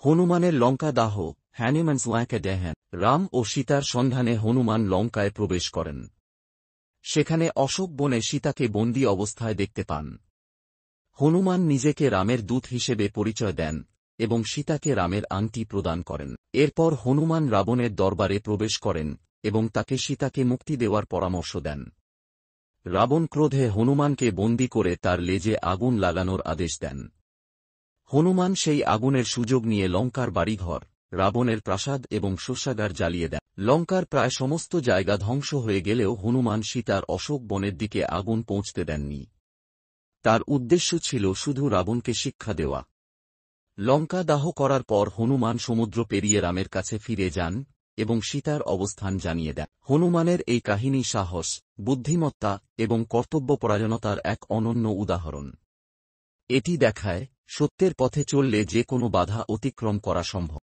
হনুমানের লঙ্কা দাহ, হ্যানুম্যানস ল্যাঙ্কা ডেহেন। রাম ও সীতার সন্ধানে হনুমান লঙ্কায় প্রবেশ করেন। সেখানে অশোক বনে সীতাকে বন্দী অবস্থায় দেখতে পান। হনুমান নিজেকে রামের দূত হিসেবে পরিচয় দেন এবং সীতাকে রামের আংটি প্রদান করেন। এরপর হনুমান রাবণের দরবারে প্রবেশ করেন এবং তাকে সীতাকে মুক্তি দেওয়ার পরামর্শ দেন। রাবণ ক্রোধে হনুমানকে বন্দী করে তার লেজে আগুন লাগানোর আদেশ দেন। হনুমান সেই আগুনের সুযোগ নিয়ে লঙ্কার বাড়িঘর, রাবণের প্রাসাদ এবং শস্যাগার জ্বালিয়ে দেন। লঙ্কার প্রায় সমস্ত জায়গা ধ্বংস হয়ে গেলেও হনুমান সীতার অশোক বনের দিকে আগুন পৌঁছতে দেননি। তার উদ্দেশ্য ছিল শুধু রাবণকে শিক্ষা দেওয়া। লঙ্কা দাহ করার পর হনুমান সমুদ্র পেরিয়ে রামের কাছে ফিরে যান এবং সীতার অবস্থান জানিয়ে দেন। হনুমানের এই কাহিনী সাহস, বুদ্ধিমত্তা এবং কর্তব্যপরায়ণতার এক অনন্য উদাহরণ। এটি দেখায়, সত্যের পথে চললে যে কোনো বাধা অতিক্রম করা সম্ভব।